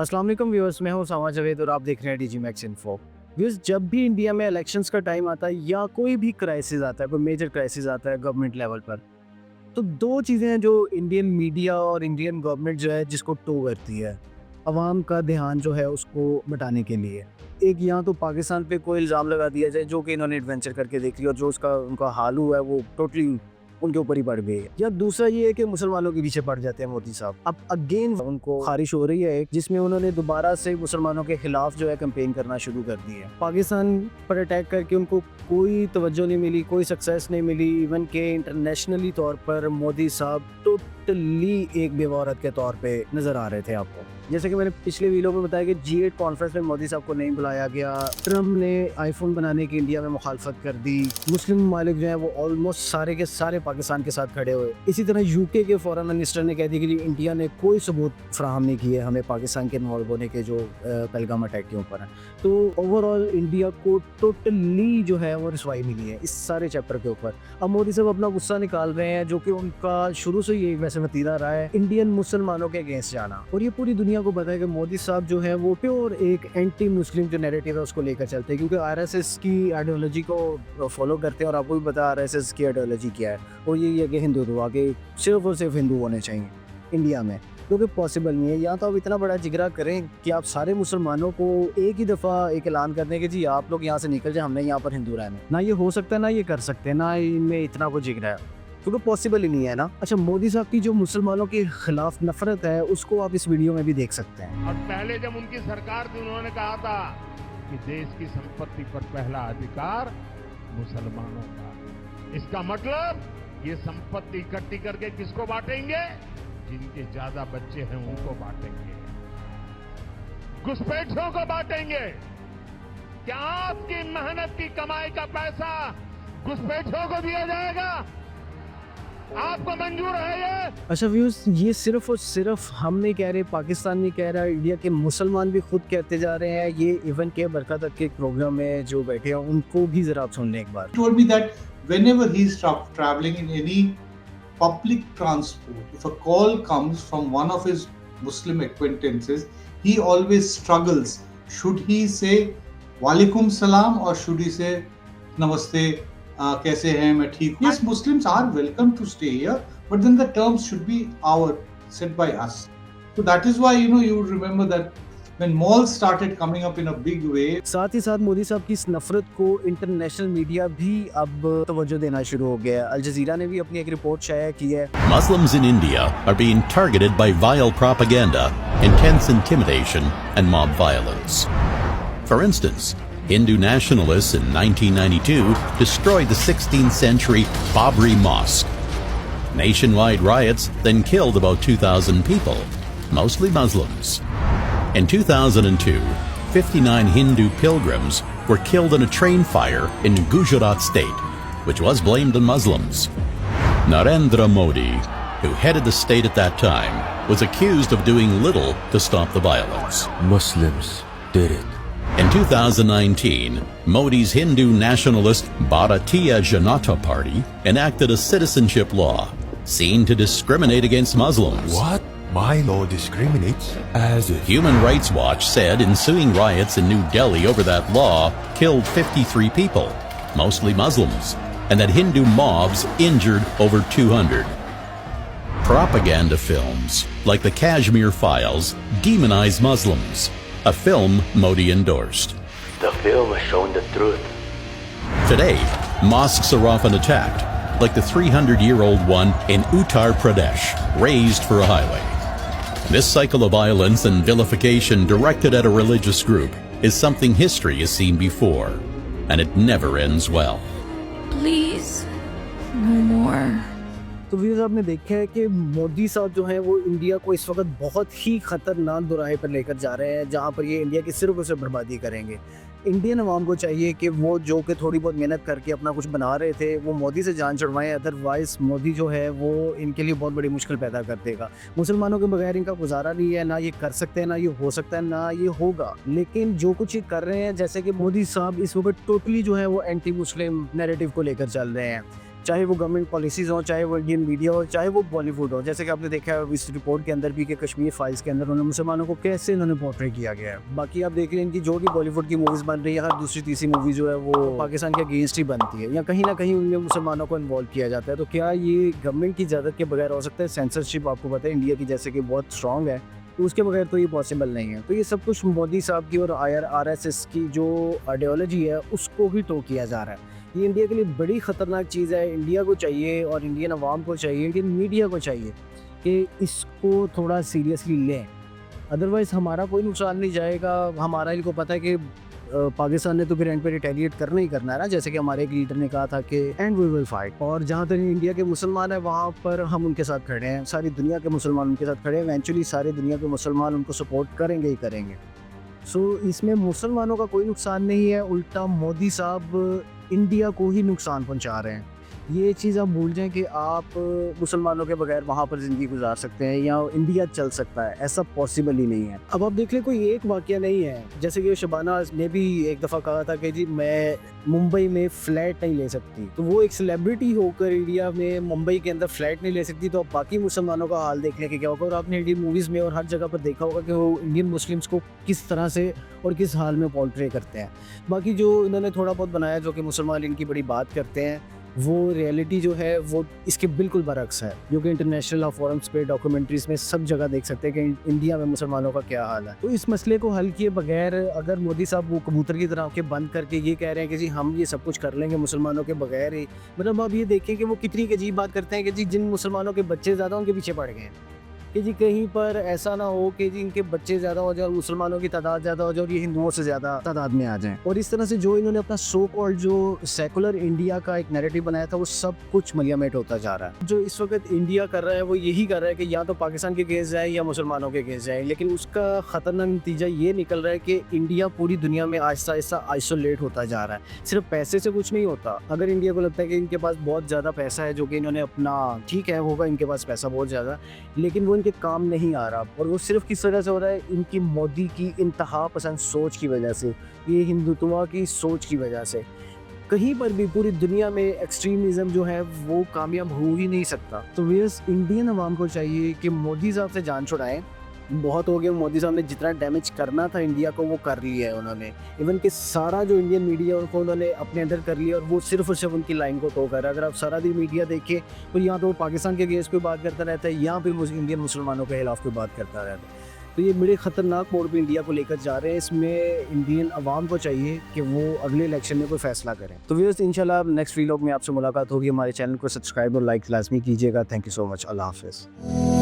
अस्सलाम वालेकुम व्यूअर्स, मैं हूं सामा जावेद और आप देख रहे हैं डीजी मैक्स इन्फो। व्यूअर्स, जब भी इंडिया में इलेक्शंस का टाइम आता है या कोई भी क्राइसिस आता है, कोई मेजर क्राइसिस आता है गवर्नमेंट लेवल पर, तो दो चीज़ें हैं जो इंडियन मीडिया और इंडियन गवर्नमेंट जो है जिसको टो करती है अवाम का ध्यान जो है उसको बटाने के लिए। एक यहाँ तो पाकिस्तान पे कोई इल्ज़ाम लगा दिया जाए जो कि इन्होंने एडवेंचर करके देख लिया और जो उसका उनका हाल हुआ है वो टोटली उनके ऊपर ही पड़ गई है। या दूसरा ये है कि मुसलमानों के पीछे पड़ जाते हैं मोदी साहब। अब अगेन उनको खारिश हो रही है जिसमें उन्होंने दोबारा से मुसलमानों के खिलाफ जो है कैंपेन करना शुरू कर दी है। पाकिस्तान पर अटैक करके उनको कोई तवज्जो नहीं मिली, कोई सक्सेस नहीं मिली। इवन के इंटरनेशनली तौर पर मोदी साहब टोटली एक बेवा औरत के तौर पे नजर आ रहे थे आपको। जैसे कि मैंने पिछले वीडियो में बताया कि G8 कॉन्फ्रेंस में मोदी साहब को नहीं बुलाया गया। ट्रम्प ने आईफोन बनाने की इंडिया में मुखालफत कर दी। मुस्लिम ममालिक जो हैं वो ऑलमोस्ट सारे के सारे पाकिस्तान के साथ खड़े हुए। इसी तरह यूके के फॉरेन मिनिस्टर ने कह दिया कि इंडिया ने कोई सबूत फ्राहम नहीं किए हमें पाकिस्तान के इन्वॉल्व होने के जो पहलगाम अटैक के ऊपर है। तो ओवरऑल इंडिया को टोटली जो है वो रिसवाई मिली है इस सारे चैप्टर के ऊपर। अब मोदी साहब अपना गुस्सा निकाल रहे हैं जो कि उनका शुरू से ही वैसे वतीरा रहा है, इंडियन मुसलमानों के अगेंस्ट जाना। और ये पूरी दुनिया को पता है कि मोदी साहब जो है वो प्योर एक एंटी मुस्लिम जो नैरेटिव है उसको लेकर चलते हैं, क्योंकि आरएसएस की आइडियोलॉजी को फॉलो करते हैं। और आपको भी पता है आरएसएस की आइडियोलॉजी क्या है, और ये है कि हिंदुत्व के सिर्फ और सिर्फ हिंदू होने चाहिए इंडिया में, क्योंकि पॉसिबल नहीं है। या तो आप इतना बड़ा जिगरा करें कि आप सारे मुसलमानों को एक ही दफ़ा एक ऐलान कर दें कि जी आप लोग यहाँ से निकल जाए, हमने यहाँ पर हिंदू रहना। ना ये हो सकता है, ना ये कर सकते हैं, ना इनमें इतना कुछ जिगरा है, क्योंकि पॉसिबल ही नहीं है ना। अच्छा, मोदी साहब की जो मुसलमानों के खिलाफ नफरत है उसको आप इस वीडियो में भी देख सकते हैं। और पहले जब उनकी सरकार थी उन्होंने कहा था कि देश की संपत्ति पर पहला अधिकार मुसलमानों का। इसका मतलब ये संपत्ति इकट्ठी करके किसको बांटेंगे? जिनके ज्यादा बच्चे हैं उनको बांटेंगे, घुसपैठियों को बांटेंगे। क्या आपकी मेहनत की कमाई का पैसा घुसपैठियों को दिया जाएगा? आपको मंजूर है ये? अच्छा व्यूज, ये सिर्फ और सिर्फ हम नहीं कह रहे, पाकिस्तान नहीं कह रहा, इंडिया के मुसलमान भी खुद कहते जा रहे हैं। ये इवन के बरकत के प्रोग्राम में जो बैठे हैं उनको भी जरा आप सुन लें एक बार। Told me that whenever he's traveling in any public transport, if a call comes from one of his Muslim acquaintances, he always struggles. Should he say Walaikum Salam or should he say Namaste? कैसे हैं, मैं ठीक हूँ. Yes, Muslims are welcome to stay here, but then the terms should be set by us. So that is why you remember that when malls started coming up in a big way. साथ ही साथ मोदी साहब की इस नफरत को international media भी अब तवज्जो देना शुरू हो गया है। अल जजीरा ने भी अपनी एक रिपोर्ट शाया की है। Muslims in India are being targeted by vile propaganda, intense intimidation, and mob violence. For instance, Hindu nationalists in 1992 destroyed the 16th century Babri Mosque. Nationwide riots then killed about 2,000 people, mostly Muslims. In 2002, 59 Hindu pilgrims were killed in a train fire in Gujarat state, which was blamed on Muslims. Narendra Modi, who headed the state at that time, was accused of doing little to stop the violence. Muslims did it. In 2019, Modi's Hindu nationalist Bharatiya Janata Party enacted a citizenship law seen to discriminate against Muslims. What? My law discriminates? As if. Human Rights Watch said ensuing riots in New Delhi over that law killed 53 people, mostly Muslims, and that Hindu mobs injured over 200. Propaganda films, like the Kashmir Files, demonize Muslims, a film Modi endorsed. The film has shown the truth. Today, mosques are often attacked, like the 300-year-old one in Uttar Pradesh, razed for a highway. This cycle of violence and vilification directed at a religious group is something history has seen before, and it never ends well. Please, no more. तो viewers, आपने देखा है कि मोदी साहब जो हैं वो India को इस वक्त बहुत ही ख़तरनाक दुराहे पर लेकर जा रहे हैं, जहां पर ये इंडिया की सिर्फ और सिर्फ बर्बादी करेंगे। इंडियन अवाम को चाहिए कि वो जो कि थोड़ी बहुत मेहनत करके अपना कुछ बना रहे थे वो मोदी से जान छुड़वाएं, अदरवाइज़ मोदी जो है वो इनके लिए बहुत बड़ी मुश्किल पैदा कर देगा। मुसलमानों के बगैर इनका गुजारा नहीं है, ना ये कर सकते हैं, ना ये हो सकता है, ना ये होगा। लेकिन जो कुछ ये कर रहे हैं, जैसे कि मोदी साहब इस वक्त टोटली जो है वो एंटी मुस्लिम नैरेटिव को लेकर चल रहे हैं। चाहे वो गवर्नमेंट पॉलिसीज़ हो, चाहे वो इंडियन मीडिया हो, चाहे वो बॉलीवुड हो। जैसे कि आपने देखा है इस रिपोर्ट के अंदर भी कि कश्मीर फाइल्स के अंदर उन्होंने मुसलमानों को कैसे इन्होंने पोर्ट्रे किया गया है। बाकी आप देख रहे हैं इनकी जो भी बॉलीवुड की मूवीज़ बन रही है, हर दूसरी तीसरी मूवी जो है वो पाकिस्तान के अगेंस्ट ही बनती है या कहीं ना कहीं उनमें मुसलमानों को इन्वॉल्व किया जाता है। तो क्या ये गवर्नमेंट की इजाज़त के बगैर हो सकता है? सेंसरशिप आपको पता है इंडिया की जैसे कि बहुत स्ट्रॉन्ग है, तो उसके बगैर तो ये पॉसिबल नहीं है। तो ये सब कुछ मोदी साहब की और RSS की जो आइडियोलॉजी है उसको ही टो किया जा रहा है। ये इंडिया के लिए बड़ी ख़तरनाक चीज़ है। इंडिया को चाहिए और इंडियन अवाम को चाहिए, इंडियन मीडिया को चाहिए कि इसको थोड़ा सीरियसली लें, अदरवाइज़ हमारा कोई नुकसान नहीं जाएगा। हमारा इनको पता है कि पाकिस्तान ने तो फिर एंड पे रिटेलिएट करना ही करना है ना, जैसे कि हमारे एक लीडर ने कहा था कि एंड वी विल फाइट। और जहाँ तक इंडिया के मुसलमान हैं वहाँ पर हम उनके साथ खड़े हैं, सारी दुनिया के मुसलमान उनके साथ खड़े हैं। इवेंचुअली सारी दुनिया के मुसलमान उनको सपोर्ट करेंगे ही करेंगे। सो इसमें मुसलमानों का कोई नुकसान नहीं है, उल्टा मोदी साहब इंडिया को ही नुकसान पहुँचा रहे हैं। ये चीज़ आप भूल जाएं कि आप मुसलमानों के बगैर वहाँ पर ज़िंदगी गुजार सकते हैं या इंडिया चल सकता है, ऐसा पॉसिबल ही नहीं है। अब आप देख लें कोई एक वाक़या नहीं है, जैसे कि शबाना ने भी एक दफ़ा कहा था कि जी मैं मुंबई में फ़्लैट नहीं ले सकती, तो वो एक सेलिब्रिटी होकर इंडिया में मुंबई के अंदर फ़्लैट नहीं ले सकती, तो अब बाकी मुसलमानों का हाल देखने के क्या होगा। और आपने इंडियन मूवीज़ में और हर जगह पर देखा होगा कि वो इंडियन मुस्लिम्स को किस तरह से और किस हाल में पोर्ट्रे करते हैं। बाकी जो इन्होंने थोड़ा बहुत बनाया जो कि मुसलमान इनकी बड़ी बात करते हैं, वो रियलिटी जो है वो इसके बिल्कुल बरक्स है, जो कि इंटरनेशनल लॉ फोरम्स पे डॉक्यूमेंट्रीज में सब जगह देख सकते हैं कि इंडिया में मुसलमानों का क्या हाल है। तो इस मसले को हल किए बगैर अगर मोदी साहब वो कबूतर की तरह के बंद करके ये कह रहे हैं कि जी हम ये सब कुछ कर लेंगे मुसलमानों के बगैर ही, मतलब आप ये देखें कि वो कितनी अजीब बात करते हैं कि जी जिन मुसलमानों के बच्चे ज़्यादा उनके पीछे पड़ गए हैं, कि जी कहीं पर ऐसा ना हो कि जी इनके बच्चे ज़्यादा हो जाए और मुसलमानों की तादाद ज़्यादा हो जाए और ये हिंदुओं से ज़्यादा तादाद में आ जाएं। और इस तरह से जो इन्होंने अपना सो कॉल्ड जो सेकुलर इंडिया का एक नैरेटिव बनाया था वो सब कुछ मलियामेट होता जा रहा है। जो इस वक्त इंडिया कर रहा है वो यही कर रहा है कि या तो पाकिस्तान के केस जाए या मुसलमानों के केस जाए, लेकिन उसका ख़तरनाक नतीजा ये निकल रहा है कि इंडिया पूरी दुनिया में आहिस्ता आहिस्ता आइसोलेट होता जा रहा है। सिर्फ पैसे से कुछ नहीं होता। अगर इंडिया को लगता है कि इनके पास बहुत ज़्यादा पैसा है, जो कि इन्होंने अपना ठीक है होगा इनके पास पैसा बहुत ज़्यादा, लेकिन वो इनके काम नहीं आ रहा, और वो सिर्फ किस वजह से हो रहा है, इनकी मोदी की इंतहा पसंद सोच की वजह से, ये हिंदुत्व की सोच की वजह से। कहीं पर भी पूरी दुनिया में एक्सट्रीमिज़म जो है वो कामयाब हो ही नहीं सकता। तो वेस इंडियन अवाम को चाहिए कि मोदी साहब से जान छुड़ाएं। बहुत हो गया, मोदी साहब ने जितना डैमेज करना था इंडिया को वो कर लिया है उन्होंने। इवन कि सारा जो इंडियन मीडिया उनको उन्होंने अपने अंदर कर लिया और वो सिर्फ और सिर्फ उनकी लाइन को टो कर रहा है। अगर आप सारा दिन मीडिया देखें तो या तो वो पाकिस्तान के अगेंस्ट कोई बात करता रहता है या फिर इंडियन मुसलमानों के खिलाफ कोई बात करता रहता है। तो ये बड़े ख़तरनाक मोड़ पे इंडिया को लेकर जा रहे हैं। इसमें इंडियन अवाम को चाहिए कि वो अगले इलेक्शन में कोई फैसला करें। तो व्यूअर्स इंशाल्लाह नेक्स्ट व्लॉग में आपसे मुलाकात होगी। हमारे चैनल को सब्सक्राइब और लाइक लाजमी कीजिएगा। Thank you so much. अल्लाह हाफ़िज़।